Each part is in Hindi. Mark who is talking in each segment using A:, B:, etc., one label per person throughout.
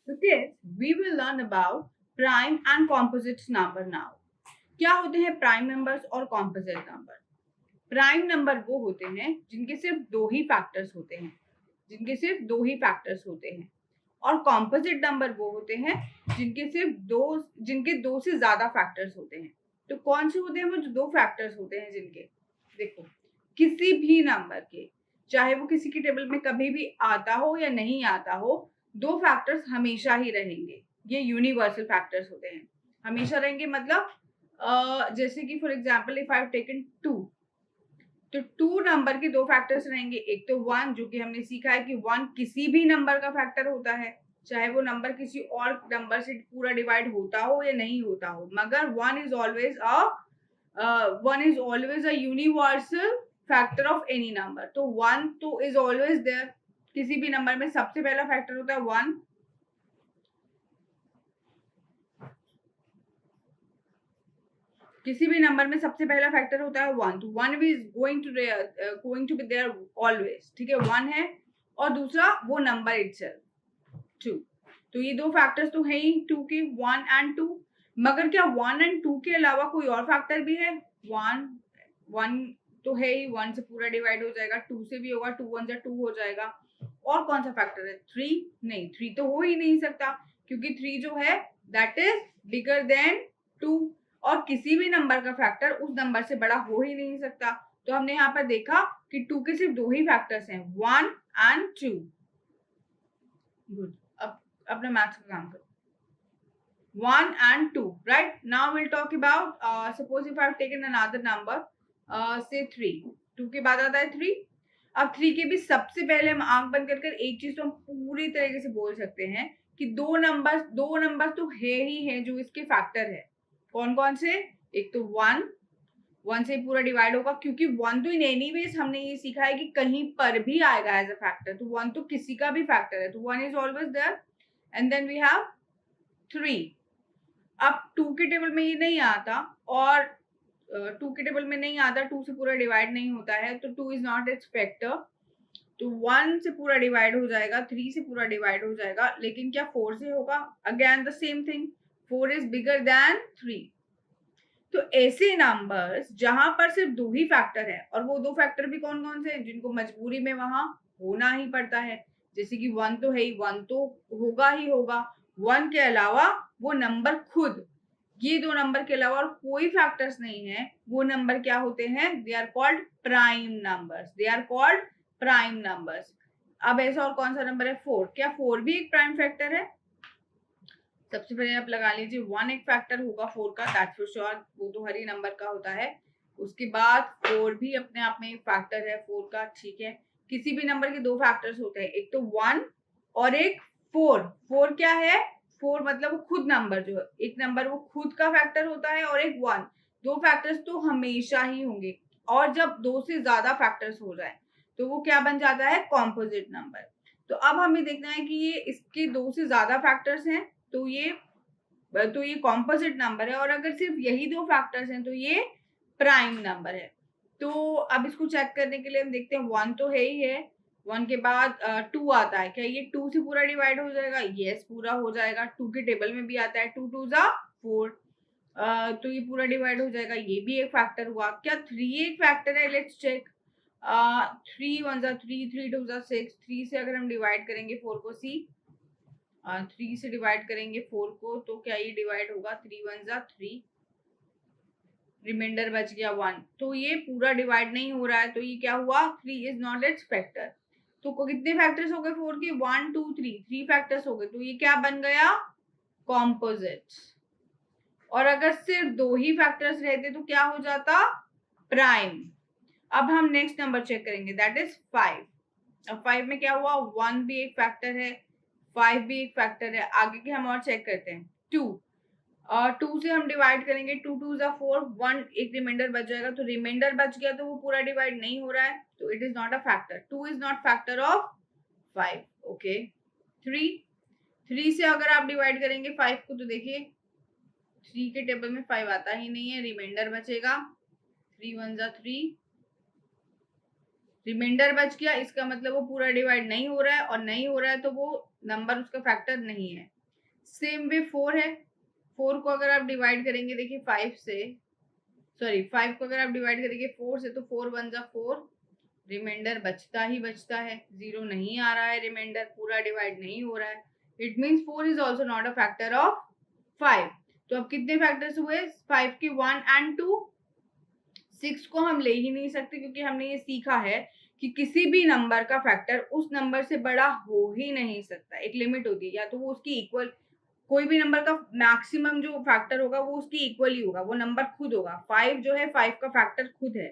A: So kids, we will learn about prime and composite number now. क्या होते हैं प्राइम नंबर्स और कॉम्पोजिट नंबर? प्राइम नंबर वो होते हैं जिनके सिर्फ दो ही फैक्टर्स होते हैं, और कॉम्पोजिट नंबर वो होते हैं जिनके दो से ज्यादा फैक्टर्स होते हैं। तो कौन से होते हैं वो जो दो फैक्टर्स होते हैं जिनके? देखो, किसी भी नंबर के, चाहे वो किसी की टेबल में कभी भी आता हो या नहीं आता हो, दो फैक्टर्स हमेशा ही रहेंगे। ये यूनिवर्सल फैक्टर्स होते हैं, हमेशा रहेंगे। मतलब जैसे कि for example if I have taken 2, तो 2 नंबर के दो फैक्टर्स रहेंगे। एक तो 1, जो कि हमने सीखा है कि 1 किसी भी नंबर का फैक्टर होता है, चाहे वो नंबर किसी और नंबर से पूरा डिवाइड होता हो या नहीं होता हो, मगर 1 is always a universal factor of any number. तो 1 तो इज ऑलवेज देयर। किसी भी नंबर में सबसे पहला फैक्टर होता है 1। किसी भी नंबर में सबसे पहला फैक्टर होता है 1, तो 1 is going to be there always. ठीक है, 1 है, और दूसरा वो नंबर इटसेल्फ 2। तो ये दो फैक्टर्स तो है ही 2 के, 1 एंड 2। मगर क्या 1 एंड 2 के अलावा कोई और फैक्टर भी है? 1 तो है ही, 1 से पूरा डिवाइड हो जाएगा, 2 से भी होगा, 2 1 जा 2 हो जाएगा। और कौन सा फैक्टर है? 3 नहीं, 3 तो हो ही नहीं सकता, क्योंकि 3 जो है दैट इज बिगर देन 2, और किसी भी नंबर का फैक्टर उस नंबर से बड़ा हो ही नहीं सकता। तो हमने यहाँ पर देखा कि 2 के सिर्फ दो ही फैक्टर्स हैं, 1 एंड 2। गुड, अब अपना मैथ्स का काम करो। 1 and 2, right? Now we'll talk about suppose if I've taken another number, say 3। 2 के बाद आता है 3। अब 3 के भी सबसे पहले हम आंख बंद कर एक चीज तो हम पूरी तरीके से बोल सकते हैं कि दो नंबर तो है ही है जो इसके फैक्टर है। कौन कौन से? एक तो 1 से पूरा डिवाइड होगा, क्योंकि 1 तो इन एनीवेज हमने ये सीखा है कि कहीं पर भी आएगा एज अ फैक्टर, तो 1 तो किसी का भी फैक्टर है, तो 1 is always there. And then we have 3। अब 2 के टेबल में ये नहीं आता, और 2 के टेबल में नहीं आता, 2 से पूरा डिवाइड नहीं होता है, तो 2 इज नॉट इट्स फैक्टर। तो 1 से पूरा डिवाइड हो जाएगा, 3 से पूरा डिवाइड हो जाएगा, लेकिन क्या 4 से होगा? Again the same thing, 4 is bigger than 3। तो ऐसे नंबर्स जहां पर सिर्फ दो ही फैक्टर है, और वो दो फैक्टर भी कौन कौन से हैं जिनको मजबूरी में वहां होना ही पड़ता है, जैसे कि 1 तो है ही, 1 तो होगा ही होगा। 1 के अलावा वो नंबर खुद, ये दो नंबर के अलावा और कोई फैक्टर्स नहीं है, वो नंबर क्या होते हैं? They are called prime numbers. अब ऐसा और कौन सा नंबर है? 4। क्या 4 भी एक प्राइम फैक्टर है? सबसे पहले आप लगा लीजिए 1 एक फैक्टर होगा 4 का, दैट्स फॉर श्योर, वो तो हर ही नंबर का होता है। उसके बाद 4 भी अपने आप में एक फैक्टर है 4 का। ठीक है, किसी भी नंबर के दो फैक्टर्स होते हैं, एक तो 1 और एक 4। 4 क्या है? 4 मतलब वो खुद नंबर, जो एक नंबर वो खुद का फैक्टर होता है, और एक 1। दो फैक्टर्स तो हमेशा ही होंगे, और जब दो से ज्यादा फैक्टर्स हो जाए तो वो क्या बन जाता है? Composite number. तो अब हमें देखना है कि ये इसके दो से ज्यादा फैक्टर्स हैं, तो ये कॉम्पोजिट नंबर है, और अगर सिर्फ यही दो फैक्टर्स हैं तो ये प्राइम नंबर है। तो अब इसको चेक करने के लिए हम देखते हैं, 1 तो है ही है, 1 के बाद 2 आता है। क्या ये 2 से पूरा डिवाइड हो जाएगा? यस, पूरा हो जाएगा। 2 के टेबल में भी आता है, 2 2 जा 4, तो ये पूरा डिवाइड हो जाएगा, ये भी एक फैक्टर हुआ। क्या 3 एक फैक्टर है? Let's check. 3 1 जा 3, 3 2 जा 6। 3 से अगर हम डिवाइड करेंगे 4 को, 3 से डिवाइड करेंगे 4 को, तो क्या ये डिवाइड होगा? 3 1 जा 3, रिमाइंडर बच गया 1। तो ये पूरा डिवाइड नहीं हो रहा है, तो ये क्या हुआ? 3 इज नॉट इट्स फैक्टर। तो कितने फैक्टर्स हो गए 4 के? 1 2 3, 3 फैक्टर्स हो गए, तो ये क्या बन गया? कॉम्पोजिट। और अगर सिर्फ दो ही फैक्टर्स रहते तो क्या हो जाता? प्राइम। अब हम नेक्स्ट नंबर चेक करेंगे, दैट इज 5। अब 5 में क्या हुआ? 1 भी एक फैक्टर है, 5 भी एक फैक्टर है। आगे के हम और चेक करते हैं। 2, और 2 से हम डिवाइड करेंगे, 2 2 जा 4, 1 एक रिमाइंडर बच जाएगा, तो रिमाइंडर बच गया तो वो पूरा डिवाइड नहीं हो रहा है, तो it is not a factor. 2 is not factor of 5। Okay, 3 से अगर आप डिवाइड करेंगे 5 को, तो देखिए 3 के टेबल में 5 आता ही नहीं है, रिमाइंडर बचेगा, 3 1 जा 3, रिमाइंडर बच गया, इसका मतलब वो पूरा डिवाइड नहीं हो रहा है, और नहीं हो रहा है तो वो नंबर उसका फैक्टर नहीं है। सेम वे 4 है, 4 को अगर आप डिवाइड करेंगे देखिए 5 से, सॉरी 5 को अगर आप डिवाइड करेंगे 4 से तो 4 1 जा 4, रिमाइंडर बचता ही बचता है, जीरो नहीं आ रहा है, रिमाइंडर पूरा डिवाइड नहीं हो रहा है। It means 4 is also not a factor of 5। तो अब कितने फैक्टर्स हुए 5 के 1 एंड 2, 6 को हम ले ही नहीं सकते क्योंकि हमने ये सीखा है कि किसी भी नंबर का फैक्टर उस नंबर से बड़ा हो ही नहीं सकता। एक लिमिट होती है, या तो वो उसकी इक्वल, कोई भी नंबर का मैक्सिमम जो फैक्टर होगा वो उसकी इक्वल ही होगा, वो नंबर खुद होगा। 5 जो है 5 का फैक्टर खुद है,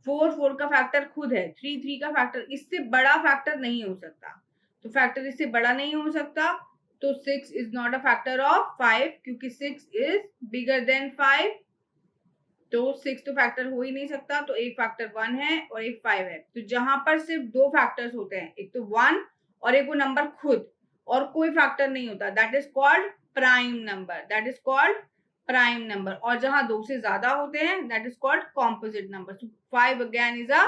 A: 4 4 का फैक्टर खुद है, 3 3 का फैक्टर, इससे बड़ा फैक्टर नहीं हो सकता। तो फैक्टर इससे बड़ा नहीं हो सकता, तो 6 is not a factor of 5 क्योंकि 6 इज बिगर देन 5। तो 6 तो फैक्टर हो ही नहीं सकता, तो एक फैक्टर 1 है और एक 5 है। तो जहां पर सिर्फ दो फैक्टर्स होते हैं, एक तो 1 और एक वो नंबर खुद, और कोई फैक्टर नहीं होता, that is called prime number, that is called prime number. और जहां दो से ज्यादा होते हैं that is called composite number. So 5 again is a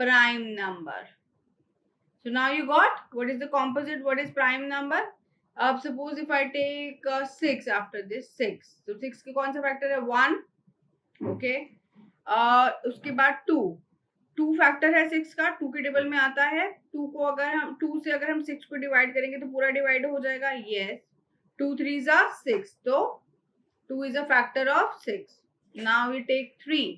A: prime number. So now you got what is the composite, what is prime number. अब suppose if I take 6 after this 6, so 6 के कौन सा फैक्टर है 1, ओके। उसके बाद 2 फैक्टर है 6 का, 2 के टेबल में आता है। 2 को अगर हम 2 से अगर हम 6 को डिवाइड करेंगे तो पूरा डिवाइड हो जाएगा, यस। 2 3 is 6, तो 2 is a factor of 6. Now we take 3.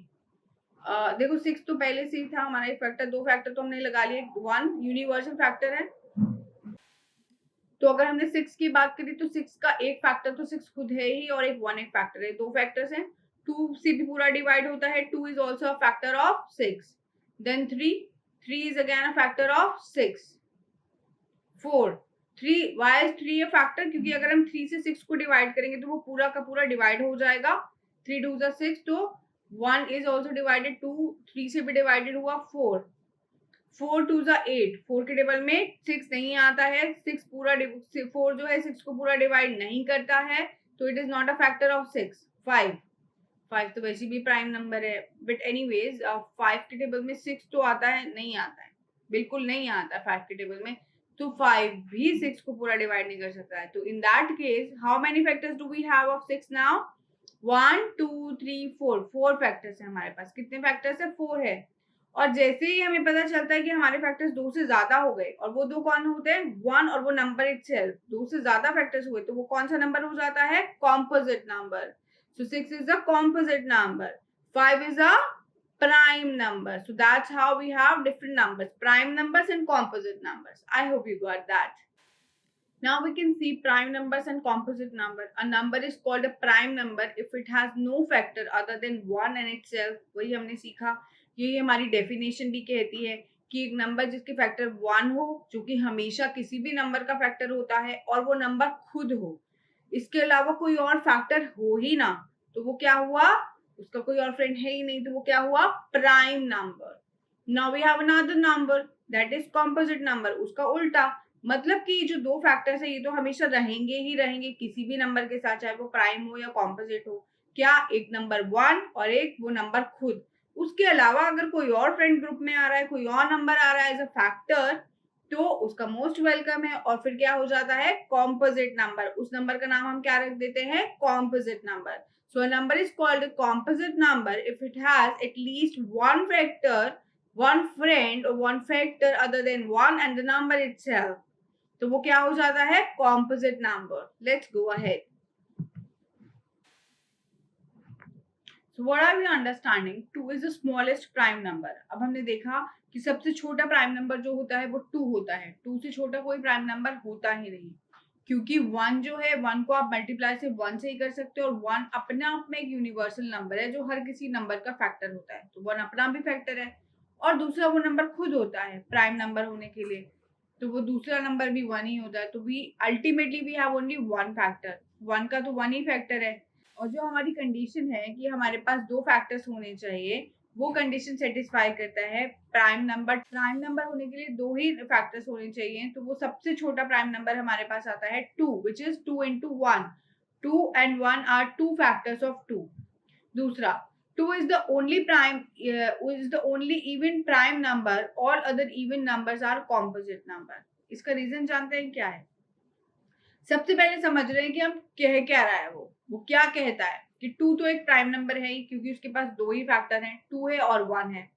A: देखो 6 तो पहले से ही था हमारा एक फैक्टर, दो फैक्टर तो हमने लगा लिए, 1 यूनिवर्सल फैक्टर है। तो अगर हमने 6 की बात करी तो 6 का एक फैक्टर तो 6 खुद है ही, और एक 1 एक फैक्टर है, दो फैक्टर्स हैं। 2 से भी पूरा डिवाइड होता है, 2 is also a factor of 6। Then 3 is again a factor of 6। 4 3, why is 3 a factor क्योंकि अगर हम 3 से 6 को डिवाइड करेंगे तो वो पूरा का पूरा डिवाइड हो जाएगा, 3 2 जा 6, तो 1 इज ऑल्सो डिवाइडेड, 2 3 से भी डिवाइडेड हुआ 4, 4 2 जा 8, 4 के टेबल में 6 नहीं आता है, 6 पूरा 4 जो है 6 को पूरा डिवाइड नहीं करता है, तो it is not a factor of 6। 5 तो वैसे भी प्राइम नंबर है, बट एनीवेज 5 के टेबल में 6 तो आता है, नहीं आता है, बिल्कुल नहीं आता 5 के टेबल में, तो 5 भी 6 को पूरा डिवाइड नहीं कर सकता है। तो in that case how many factors do we have of 6 now, 1 2 3 4, 4 factors है हमारे पास। कितने फैक्टर्स है 4 है। और जैसे ही हमें पता चलता है कि हमारे फैक्टर्स 2 से ज्यादा हो गए, और वो दो कौन होते हैं 1 और वो नंबर इटसेल्फ, 2 से ज्यादा फैक्टर्स हुए तो वो कौन सा नंबर हो जाता है composite number. So 6 is a composite number, 5 is a prime number. So that's how we have different numbers, prime numbers and composite numbers. I hope you got that. Now we can see prime numbers and composite number. A number is called a prime number if it has no factor other than 1 and itself. वही हमने सीखा, यही हमारी डेफिनेशन भी कहती है कि एक नंबर जिसके फैक्टर 1 हो, जो कि हमेशा किसी भी नंबर का फैक्टर होता है, और वो नंबर खुद हो, इसके अलावा कोई और फैक्टर हो ही ना, तो वो क्या हुआ, उसका कोई और फ्रेंड है ही नहीं, तो वो क्या हुआ prime number. Now we have another number that is composite number, उसका उल्टा, मतलब कि जो दो फैक्टर्स है ये तो हमेशा रहेंगे ही रहेंगे किसी भी नंबर के साथ, चाहे वो प्राइम हो या कॉम्पोजिट हो। क्या, एक नंबर 1 और एक वो नंबर खुद, उसके अलावा अगर कोई और फ्रेंड ग्रुप में आ रहा है, कोई और नंबर आ रहा है एज अ फैक्टर, तो उसका मोस्ट वेलकम है, और फिर क्या हो जाता है कॉम्पोजिट नंबर। उस नंबर का नाम हम क्या रख देते हैं composite number. So a number is called composite number if it has at least one factor, one friend और one factor other than 1 and the number itself, तो वो क्या हो जाता है composite number. Let's go ahead. So what are we understanding? 2 is the smallest prime number. अब हमने देखा कि सबसे छोटा प्राइम नंबर जो होता है वो 2 होता है, 2 से छोटा कोई प्राइम नंबर होता ही नहीं, क्योंकि 1 जो है 1 को आप मल्टीप्लाई से 1 से ही कर सकते हो, और 1 अपने आप में एक यूनिवर्सल नंबर है जो हर किसी नंबर का फैक्टर होता है, तो 1 अपना भी फैक्टर है, और दूसरा वो नंबर खुद होता है प्राइम नंबर होने के लिए, तो वो दूसरा नंबर भी 1 ही होता है। तो we ultimately we have only 1 factor, 1 का तो 1 ही फैक्टर है। और जो हमारी कंडीशन है कि हमारे पास दो फैक्टर्स होने चाहिए, वो कंडीशन सेटिस्फाई करता है प्राइम नंबर। प्राइम नंबर होने के लिए दो ही फैक्टर्स होने चाहिए, तो वो सबसे छोटा प्राइम नंबर हमारे पास आता है 2, which is 2 into 1। 2 and 1 are two factors of 2। दूसरा, 2 is the only prime is the only even prime number, all other even numbers are composite number। इसका रीजन जानते हैं क्या है? सबसे पहले समझ रहे हैं कि हम कह क्या रहा है, वो क्या कहता है कि 2 तो एक प्राइम नंबर है ही, क्योंकि उसके पास 2 ही फैक्टर हैं, 2 है और 1 है।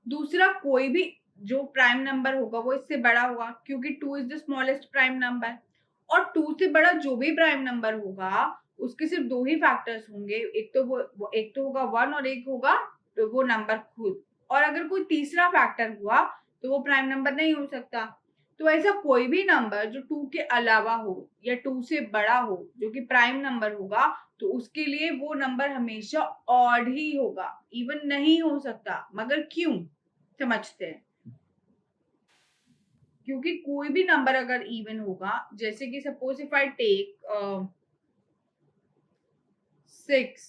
A: दूसरा, कोई भी जो प्राइम नंबर होगा वो इससे बड़ा होगा, क्योंकि 2 is the smallest prime number. और 2 से बड़ा जो भी प्राइम नंबर होगा उसके सिर्फ 2 ही फैक्टर्स होंगे, एक तो होगा 1 और एक होगा तो वो नंबर खुद। और अगर कोई तीसरा फैक्टर हुआ तो वो प्राइम नंबर नहीं हो सकता। तो ऐसा कोई भी नंबर जो 2 के अलावा हो या 2 से बड़ा हो जो कि प्राइम नंबर होगा, तो उसके लिए वो नंबर हमेशा ऑड ही होगा, इवन नहीं हो सकता। मगर क्यों, समझते हैं। क्योंकि कोई भी नंबर अगर इवन होगा, जैसे कि सपोज इफ आई टेक 6,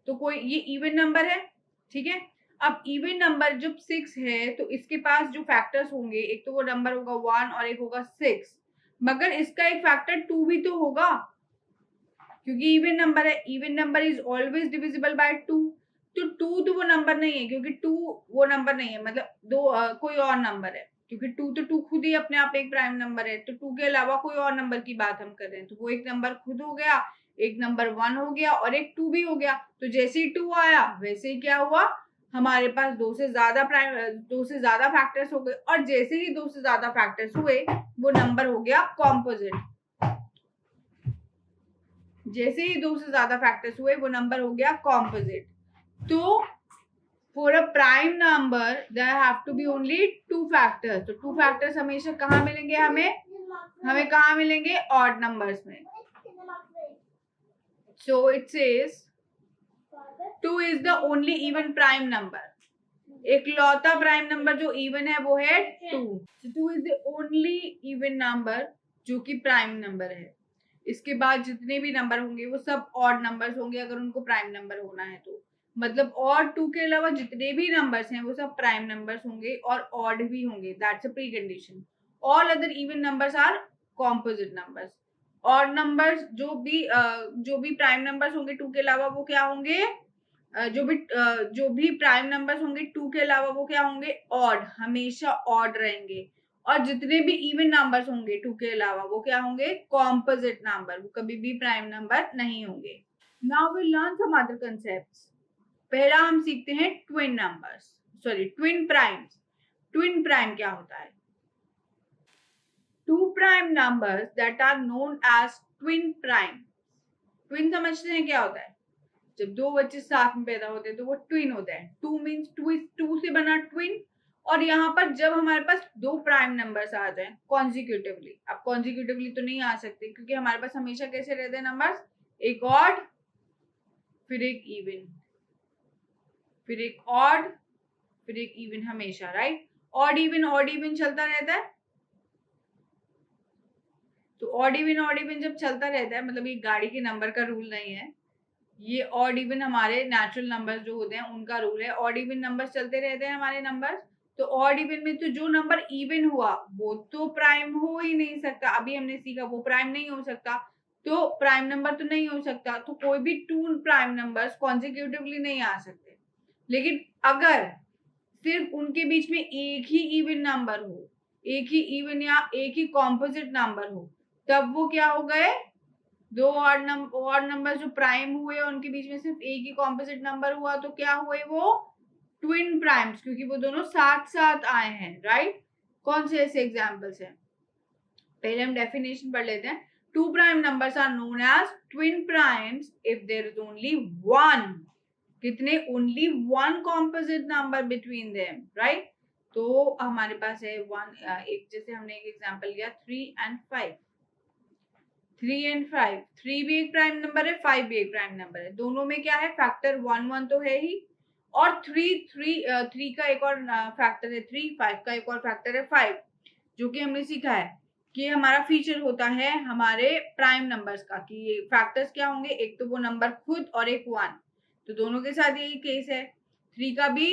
A: तो कोई ये इवन नंबर है, ठीक है। अब इवन नंबर जब 6 है तो इसके पास जो फैक्टर्स होंगे, एक तो वो नंबर होगा 1 और एक होगा 6, मगर इसका एक फैक्टर 2 भी तो होगा, क्योंकि इवन नंबर है। Even number is always divisible by 2। तो 2 तो वो नंबर नहीं है, क्योंकि 2 वो नंबर नहीं है, मतलब कोई और नंबर है, क्योंकि 2 खुद ही अपने आप एक प्राइम नंबर है। तो 2 के अलावा कोई और नंबर की बात हम कर रहे हैं, तो वो एक नंबर खुद हो गया, एक नंबर 1 हो गया और एक 2 भी हो गया। तो जैसे ही 2 आया वैसे ही क्या हुआ, हमारे पास 2 से ज्यादा फैक्टर्स हो गए, और जैसे ही 2 से ज्यादा फैक्टर्स हुए वो नंबर हो गया कॉम्पोजिट। जैसे ही 2 से ज्यादा फैक्टर्स हुए वो नंबर हो गया कॉम्पोजिट। तो for a prime number there have to be only 2 factors. तो 2 फैक्टर्स हमेशा कहाँ मिलेंगे, हमें कहाँ मिलेंगे, ऑड नंबर्स में। So it says 2 is the only even prime number. एकलौता प्राइम नंबर जो इवन है वो है 2। 2 is the only even number जो कि प्राइम नंबर है। इसके बाद जितने भी नंबर होंगे वो सब ऑड नंबर्स होंगे, अगर उनको प्राइम नंबर होना है तो। मतलब और 2 के अलावा जितने भी नंबर्स हैं वो सब प्राइम नंबर्स होंगे और ऑड भी होंगे, that's a precondition. All other even numbers are composite numbers. Odd numbers जो भी प्राइम नंबर्स होंगे 2 के अलावा वो क्या होंगे, जो भी प्राइम नंबर्स होंगे 2 के अलावा वो क्या होंगे, ऑड, हमेशा ऑड रहेंगे। और जितने भी इवन नंबर्स होंगे 2 के अलावा वो क्या होंगे, कॉम्पोजिट नंबर, वो कभी भी प्राइम नंबर नहीं होंगे। Now we learn some other concepts. पहला हम सीखते हैं twin numbers, sorry twin primes. Twin prime क्या होता है, two prime numbers that are known as twin prime. Twin समझते हैं क्या होता है, जब 2 बच्चे साथ में पैदा होते हैं तो वो ट्विन होते हैं। 2 मीन्स 2 से बना ट्विन। और यहाँ पर जब हमारे पास 2 प्राइम नंबर्स आ जाए कॉन्जिक्यूटिवली, अब कॉन्जिक्यूटिवली तो नहीं आ सकते क्योंकि हमारे पास हमेशा कैसे रहते हैं नंबर्स, एक ऑड फिर एक इवन, फिर एक ऑड फिर एक इवन, हमेशा, राइट। ऑड इवन चलता रहता है। तो ऑड इवन जब चलता रहता है, मतलब ये गाड़ी के नंबर का रूल नहीं है, ये ऑड इवन हमारे नेचुरल नंबर्स जो होते हैं उनका रूल है। ऑड इवन नंबर्स चलते रहते हैं हमारे नंबर्स। तो ऑड इवन में तो जो नंबर इवन हुआ वो तो प्राइम हो ही नहीं सकता, अभी हमने सीखा वो प्राइम नहीं हो सकता, तो प्राइम नंबर तो नहीं हो सकता। तो कोई भी 2 प्राइम नंबर्स कॉन्जिक्यूटिवली नहीं आ सकते। लेकिन अगर सिर्फ उनके बीच में एक ही इवन नंबर हो, एक ही इवन या एक ही कॉम्पोजिट नंबर हो, तब वो क्या हो गए, 2 ऑड नंबर जो प्राइम हुए उनके बीच में सिर्फ एक ही कॉम्पोजिट नंबर हुआ, तो क्या हुए वो ट्विन प्राइम्स, क्योंकि वो दोनों साथ साथ आए हैं, राइट। कौन से ऐसे एग्जांपल्स हैं, पहले हम डेफिनेशन पढ़ लेते हैं। 2 prime numbers are known as twin primes if there is only one, कितने, only one composite number between them, right. तो हमारे पास है वन, एक जैसे हमने एक एग्जांपल लिया 3 and 5। 3 and 5, 3 भी एक प्राइम नंबर है, 5 भी एक प्राइम नंबर है। दोनों में क्या है, फैक्टर 1 तो है ही, और 3 का एक और फैक्टर है 3, 5 का एक और फैक्टर है 5, जो कि हमने सीखा है कि हमारा फीचर होता है हमारे प्राइम नंबर्स का कि ये फैक्टर्स क्या होंगे, एक तो वो नंबर खुद और एक 1। तो दोनों के साथ यही केस है, 3 का भी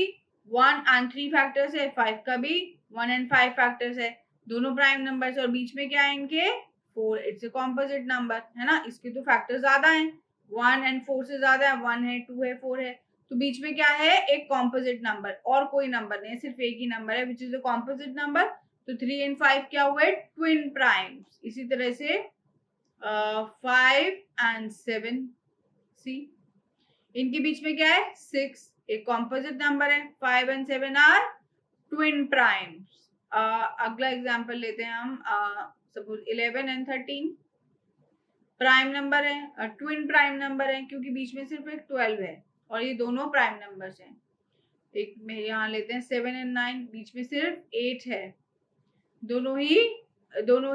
A: 1 and 3 फैक्टर्स है, 5 का भी 1 and 5 फैक्टर्स है, दोनों प्राइम नंबर्स। और बीच में क्या है इनके, 4, इट्स अ कॉम्पोजिट नंबर, है ना। इसके तो फैक्टर ज्यादा हैं, 1 and 4 से ज्यादा है, 1 है, 2 है, 4 है। तो बीच में क्या है, एक कॉम्पोजिट नंबर, और कोई नंबर नहीं है, सिर्फ एक ही नंबर है which is a composite number. तो 3 and 5 क्या हुए, ट्विन प्राइम्स। इसी तरह से 5 and 7, सी इनके बीच में क्या है 6, एक कॉम्पोजिट नंबर है. 5 and 7 आर ट्विन प्राइम्स. अगला एग्जांपल लेते हैं हम. सपोज 11 and 13 प्राइम नंबर है, ट्विन प्राइम नंबर है क्योंकि बीच में सिर्फ एक 12 है और ये दोनों प्राइम नंबर्स हैं. एक में यहाँ लेते हैं 7 and 9, बीच में सिर्फ 8 है. दोनों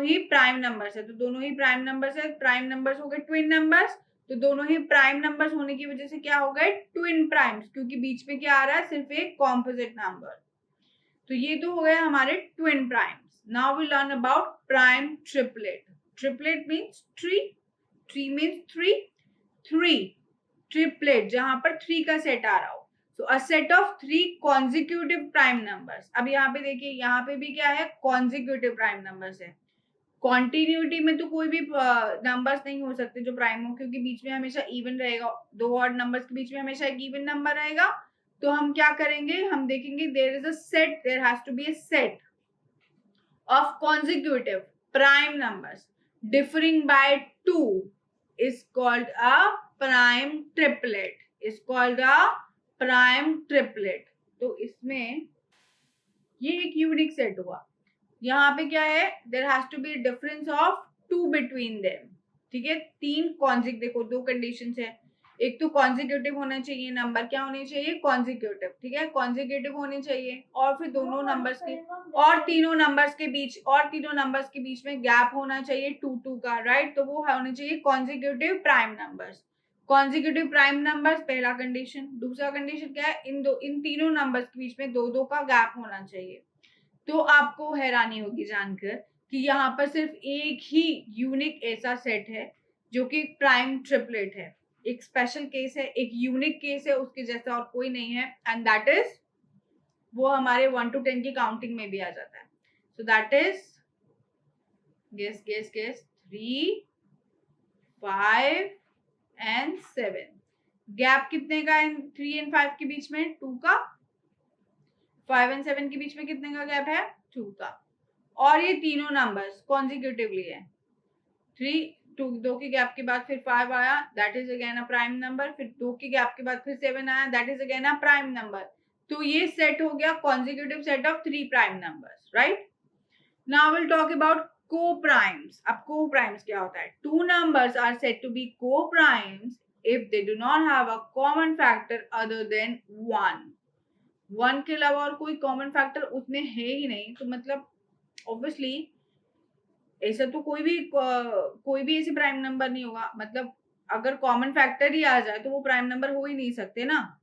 A: ही प्राइम नंबर्स है, तो दोनों ही प्राइम नंबर्स है. प्राइम नंबर्स हो गए ट्विन नंबर्स, तो दोनों ही प्राइम नंबर्स होने की वजह से क्या हो गए ट्विन प्राइम्स, क्योंकि बीच में क्या आ रहा है सिर्फ एक कॉम्पोजिट नंबर. तो ये तो हो गया हमारे twin primes. Now we learn about prime triplet. Triplet means tree means three triplet जहां पर 3 का सेट आ रहा हो. So a set of 3 consecutive prime numbers. अब यहाँ पे देखिए, यहाँ पे भी क्या है consecutive prime numbers है. कॉन्टिन्यूटी में तो कोई भी नंबर्स नहीं हो सकते जो प्राइम हो, क्योंकि बीच में हमेशा इवन रहेगा. दो ऑड नंबर्स के बीच में हमेशा एक इवन नंबर रहेगा. तो हम क्या करेंगे, हम देखेंगे there is a set, there has to be a set of consecutive prime numbers differing by 2 is called a prime triplet. is called a prime triplet. तो इसमें ये एक यूनिक सेट हुआ. यहाँ पे क्या है, there has to be difference of 2 between them. ठीक है, 3 कॉन्जिक, देखो 2 कंडीशंस है. एक तो कॉन्जिक्यूटिव होना चाहिए नंबर, क्या होने चाहिए कॉन्जिक्यूटिव. ठीक है, कॉन्जिक्यूटिव होने चाहिए, और फिर दोनों नंबर्स के और तीनों नंबर्स के बीच में गैप होना चाहिए 2 का. राइट, तो वो होने चाहिए consecutive prime numbers. Consecutive prime numbers पहला कंडीशन. दूसरा कंडीशन क्या है, इन तीनों नंबर्स के बीच में 2 का गैप होना चाहिए. तो आपको हैरानी होगी जानकर कि यहाँ पर सिर्फ एक ही यूनिक ऐसा सेट है जो कि प्राइम ट्रिपलेट है. एक स्पेशल केस है, एक यूनिक केस है, उसके जैसा और कोई नहीं है. एंड दैट इज, वो हमारे 1 to 10 की काउंटिंग में भी आ जाता है. So that is guess 3, 5 and 7. Gap कितने का है 3 and 5 के बीच में 2 का. 5 and 7 के बीच में कितने का गैप है 2 का. और ये तीनों नंबर्स कॉन्जिक्यूटिवली है. 2 के गैप के बाद फिर 5 आया, that is again a prime number. फिर 2 के गैप के बाद फिर 7 आया, that is again a prime number. तो ये सेट हो गया consecutive set of 3 prime numbers. Right, now will talk about co-primes. अब co-primes क्या होता है, 2 numbers are said to be co-primes if they do not have a common factor other than 1. 1 के अलावा और कोई कॉमन फैक्टर उसमें है ही नहीं. तो मतलब ऑब्वियसली ऐसा तो कोई भी ऐसे प्राइम नंबर नहीं होगा. मतलब अगर कॉमन फैक्टर ही आ जाए तो वो प्राइम नंबर हो ही नहीं सकते ना.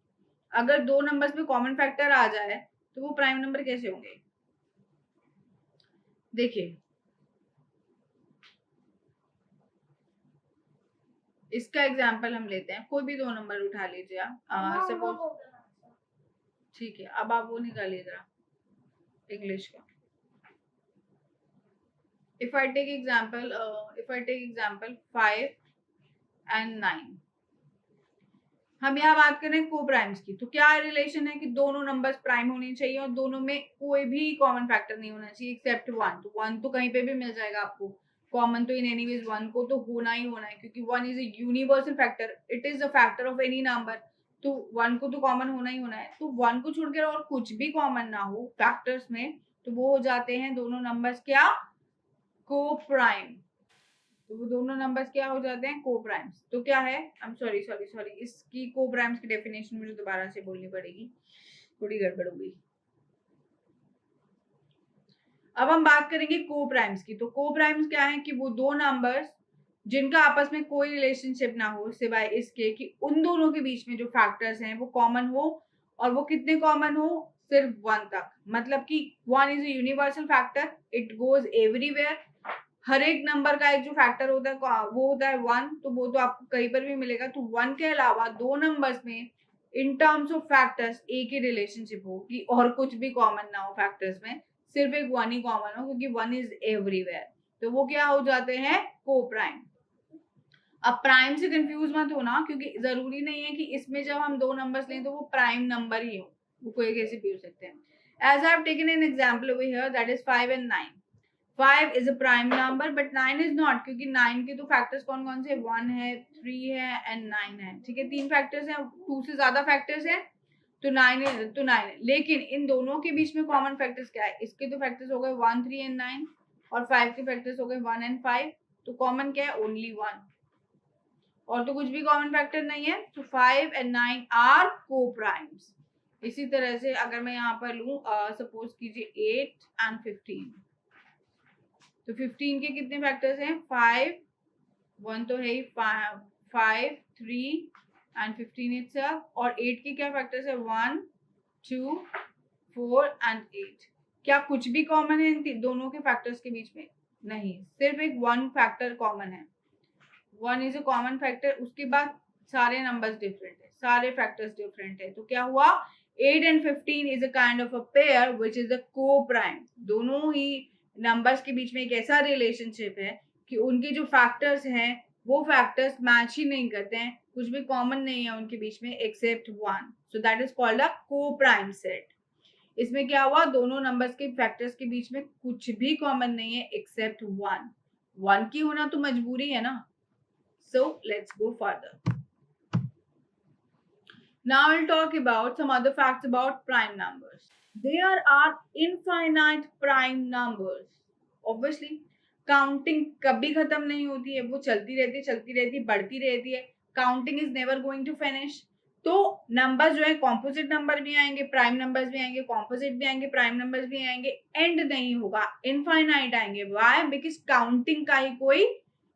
A: अगर 2 नंबर्स में कॉमन फैक्टर आ जाए तो वो प्राइम नंबर कैसे होंगे. देखिए, इसका एग्जाम्पल हम लेते हैं. कोई भी 2 नंबर उठा लीजिए आप. सपोज, ठीक है, अब आप वो निकालिए जरा इंग्लिश का. if I take example 5 and 9, हम यहाँ बात करें को प्राइम्स की. तो क्या रिलेशन है कि दोनों नंबर्स प्राइम होने चाहिए और दोनों में कोई भी कॉमन फैक्टर नहीं होना चाहिए एक्सेप्ट 1. तो 1 तो कहीं पे भी मिल जाएगा आपको कॉमन. तो इन एनीवेज 1 को तो होना ही होना है, क्योंकि 1 is a universal factor, it is a factor of any number. तो 1 को तो कॉमन होना ही होना है. तो 1 को छोड़कर और कुछ भी कॉमन ना हो फैक्टर्स में, तो वो हो जाते हैं दोनों नंबर्स क्या को प्राइम. तो वो दोनों नंबर्स क्या हो जाते हैं को प्राइम्स. तो क्या है, आई एम सॉरी, इसकी को प्राइम्स की डेफिनेशन मुझे दोबारा से बोलनी पड़ेगी, थोड़ी गड़बड़ हो गई. अब हम बात करेंगे को प्राइम्स की. तो को प्राइम्स क्या है कि वो दो नंबर्स जिनका आपस में कोई रिलेशनशिप ना हो सिवाय इसके कि उन दोनों के बीच में जो फैक्टर्स हैं वो कॉमन हो. और वो कितने कॉमन हो, सिर्फ 1 तक. मतलब कि 1 is a universal factor, it goes everywhere. हर एक नंबर का एक जो फैक्टर होता है वो होता है 1. तो वो तो आपको कहीं पर भी मिलेगा. तो 1 के अलावा दो नंबर्स में इन टर्म्स ऑफ फैक्टर्स एक ही रिलेशनशिप हो कि और कुछ भी कॉमन ना हो फैक्टर्स में, सिर्फ एक 1 ही कॉमन हो क्योंकि 1 इज एवरीवेयर. तो वो क्या हो जाते हैं को प्राइम. अब प्राइम से कंफ्यूज मत होना, क्योंकि जरूरी नहीं है कि इसमें जब हम दो नंबर्स लें तो वो प्राइम नंबर ही हो, वो कोई कैसे भी हो सकते हैं. As I have taken an example over here, that is 5 and 9. 5 is a prime number but 9 is not, क्योंकि 9 के तो फैक्टर्स कौन कौन से, 1 है, 3 है एंड 9 है, ठीक है, 3 फैक्टर्स हैं, 2 से ज्यादा फैक्टर्स हैं तो 9 है, लेकिन इन दोनों के बीच में कॉमन फैक्टर्स क्या है, इसके तो फैक्टर्स हो गए 1, 3 एंड 9 और 5 के फैक्टर्स हो गए 1 एंड 5, तो कॉमन क्या है, ओनली 1, और तो कुछ भी कॉमन फैक्टर नहीं है, तो 5 एंड 9 आर को प्राइम्स। इसी तरह से अगर मैं यहाँ पर लूं सपोज कीजिए 8 एंड 15, तो 15 के कितने फैक्टर्स हैं, 5, 1 तो है ही, 5, 3 एंड 15 इटसेल्फ, और 8 के क्या फैक्टर्स है, 1, 2, 4 एंड 8। क्या कुछ भी कॉमन है इन दोनों के फैक्टर्स के बीच में, नहीं, सिर्फ एक 1 फैक्टर कॉमन है, 1 इज अ कॉमन फैक्टर, उसके बाद सारे नंबर्स डिफरेंट है, सारे फैक्टर्स डिफरेंट है, तो क्या हुआ, 8 and 15 is a kind of a pair which is a co-prime. दोनों ही नंबर्स के बीच में एक ऐसा रिलेशनशिप है कि उनके जो फैक्टर्स हैं वो फैक्टर्स मैच ही नहीं करते हैं, कुछ भी कॉमन नहीं है उनके बीच में except 1, so that is called a coprime set. इसमें क्या हुआ, दोनों नंबर्स के फैक्टर्स के बीच में कुछ भी कॉमन नहीं है एक्सेप्ट 1, 1 की होना तो मजबूरी है ना। So let's go further. Now I'll talk about some other facts about prime numbers. There are infinite prime numbers. Obviously, counting कभी खत्म नहीं होती है, वो चलती रहती, बढ़ती रहती है. Counting is never going to finish. तो नंबर जो है कॉम्पोजिट नंबर भी आएंगे, प्राइम नंबर्स भी आएंगे, कॉम्पोजिट भी आएंगे, प्राइम नंबर्स भी आएंगे, एंड नहीं होगा, इनफाइनाइट आएंगे. व्हाई? बिकॉज काउंटिंग का ही कोई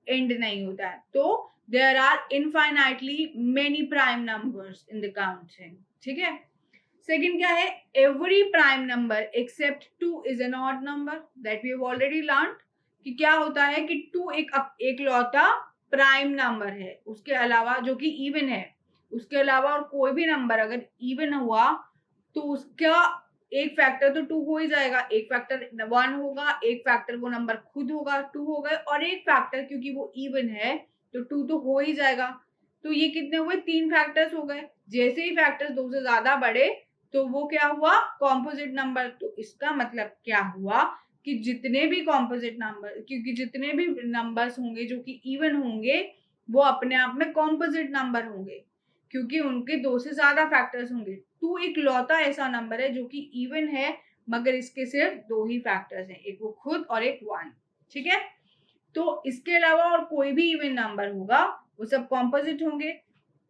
A: एंड नहीं होता है. तो there are infinitely many prime numbers in the counting. ठीक है. सेकेंड क्या है, every prime number except 2 is an odd number, that we have already learned कि क्या होता है कि 2 एक लौता प्राइम नंबर है, उसके अलावा जो कि इवन है, उसके अलावा और कोई भी नंबर अगर इवन हुआ तो उसका एक फैक्टर तो 2 हो ही जाएगा, एक फैक्टर 1 होगा, एक फैक्टर वो नंबर खुद होगा 2 हो गए, और एक फैक्टर क्योंकि वो इवन है तो 2 तो हो ही जाएगा. तो ये कितने हुए, 3 फैक्टर्स हो गए. जैसे ही फैक्टर्स 2 से ज्यादा बढ़े तो वो क्या हुआ, कॉम्पोजिट नंबर. तो इसका मतलब क्या हुआ कि जितने भी कॉम्पोजिट नंबर, क्योंकि जितने भी नंबर्स होंगे जो कि इवन होंगे वो अपने आप में कॉम्पोजिट नंबर होंगे, क्योंकि उनके 2 से ज्यादा फैक्टर्स होंगे. 2 एक लौता ऐसा नंबर है जो कि इवन है मगर इसके सिर्फ 2 ही फैक्टर्स हैं, एक वो खुद और एक 1. ठीक है. तो इसके अलावा और कोई भी इवन नंबर होगा वो सब कॉम्पोजिट होंगे.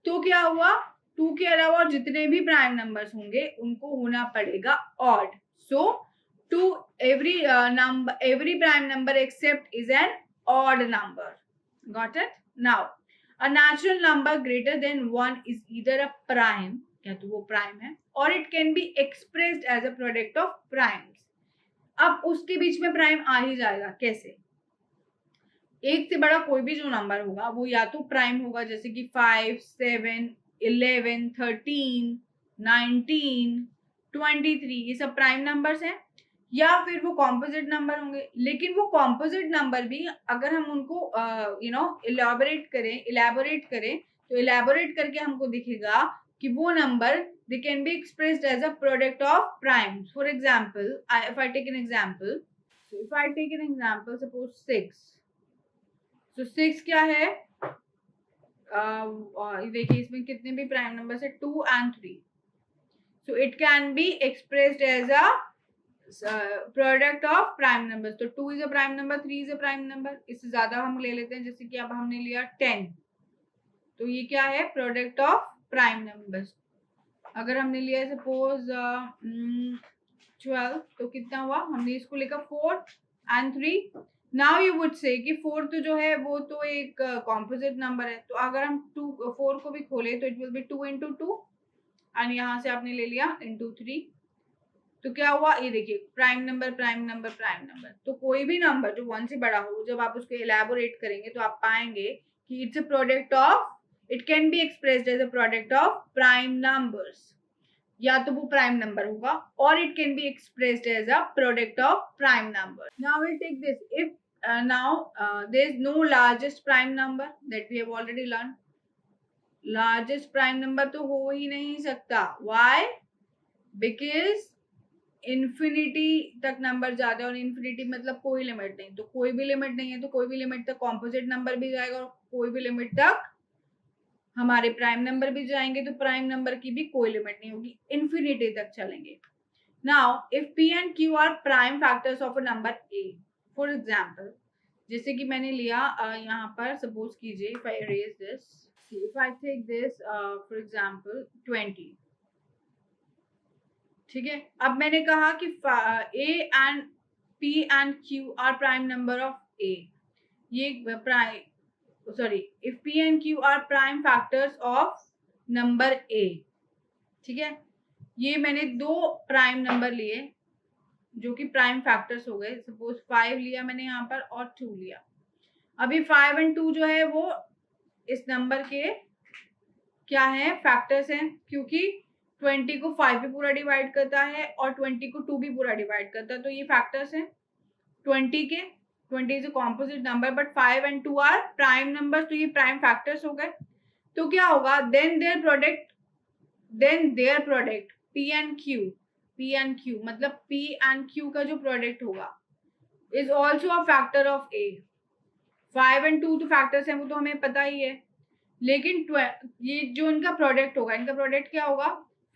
A: तो क्या हुआ, 2 के अलावा और जितने भी प्राइम नंबर्स होंगे उनको होना पड़ेगा odd. So to every prime number except is an odd number. Got it? Now a natural number greater than 1 is either a prime, या तो वो प्राइम है, और it can be expressed as a product of primes. अब उसके बीच में प्राइम आ ही जाएगा. कैसे? एक से बड़ा कोई भी जो नंबर होगा वो या तो प्राइम होगा, जैसे कि 5, 7, 11, 13, 19, 23, ये सब प्राइम नंबर्स हैं, या फिर वो कॉम्पोजिट नंबर होंगे. लेकिन वो कॉम्पोजिट नंबर भी अगर हम उनको इलेबोरेट करें तो इलेबोरेट करके हमको दिखेगा कि वो number they can be expressed as a product of primes. For example, if I take an example, suppose 6. तो 6 क्या है, देखिए इसमें कितने भी प्राइम नंबर्स है, 2 and 3. So it can be expressed as a product of prime numbers. तो 2 is a prime number, 3 is a prime number. इससे ज्यादा हम ले लेते हैं, जैसे कि अब हमने लिया 10, तो ये क्या है, प्रोडक्ट ऑफ प्राइम नंबर्स. अगर हमने लिया सपोज 12, तो कितना हुआ, हमने इसको लिखा 4 and 3. Now you would say कि 4 तो जो है वो तो एक कॉम्पोजिट नंबर है, तो अगर हम 4 को भी खोले तो it will be 2 into 2, and यहाँ से आपने ले लिया into 3. तो क्या हुआ, ये देखिए, प्राइम नंबर. तो कोई भी नंबर जो 1 से बड़ा हो, जब आप उसको एलैबोरेट करेंगे तो आप पाएंगे कि it's a product of, it can be expressed as a product of prime numbers. या तो वो प्राइम नंबर होगा, और it can be expressed as a product of prime number. Now will take this. If now there is no largest prime number, that we have already learned. Largest prime number तो हो ही नहीं सकता. Why? Because इन्फिनिटी तक नंबर जाते हैं, और इन्फिनिटी मतलब कोई लिमिट नहीं, तो कोई भी लिमिट नहीं है, तो कोई भी लिमिट तक कॉम्पोजिट नंबर भी जाएगा, और कोई भी लिमिट तक हमारे प्राइम नंबर भी जाएंगे, तो प्राइम नंबर की भी कोई लिमिट नहीं होगी, इन्फिनिटी तक चलेंगे. Now if P and Q are prime factors of a number A, for example जैसे कि मैंने लिया यहाँ पर, सपोज कीजिए if I raise this, if I take this for example 20, ठीक है. अब मैंने कहा कि A and P and Q are prime number of A, ये prime, sorry, if P and Q are prime factors of number A, ठीक है. ये मैंने दो प्राइम नंबर लिए जो कि प्राइम फैक्टर्स हो गए, सपोज 5 लिया मैंने यहाँ पर और 2 लिया. अभी 5 and 2 जो है वो इस नंबर के क्या है, फैक्टर्स हैं, क्योंकि 20 को 5 भी पूरा डिवाइड करता है और 20 को 2 भी पूरा डिवाइड करता है, तो ये फैक्टर्स हैं 20 के. 20 is a composite number, but 5 and 2 are prime number, तो ये प्राइम फैक्टर्स हो गए. तो क्या होगा, then their product P and Q मतलब P and Q का जो प्रोडक्ट होगा is also a factor of A. 5 and 2 तो फैक्टर्स हैं, वो तो हमें पता ही है, लेकिन ये जो इनका प्रोडक्ट होगा, इनका प्रोडक्ट क्या होगा,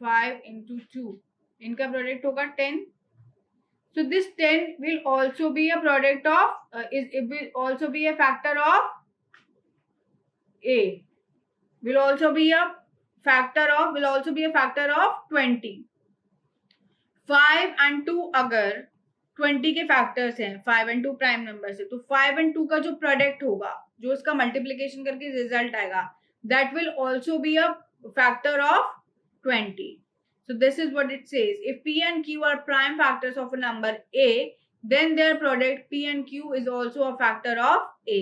A: 5 into 2, इनका प्रोडक्ट होगा 10. So this 10 will also be a product of it will also be a factor of A, will also be a factor of 20. 5 and 2 अगर 20 के फैक्टर्स हैं, 5 and 2 प्राइम नंबर से, तो 5 and 2 का जो प्रोडक्ट होगा, जो इसका मल्टीप्लीकेशन करके रिजल्ट आएगा, that will also be a factor of 20. So this is what it says. If P and Q are prime factors of a number A, then their product P and Q is also a factor of A.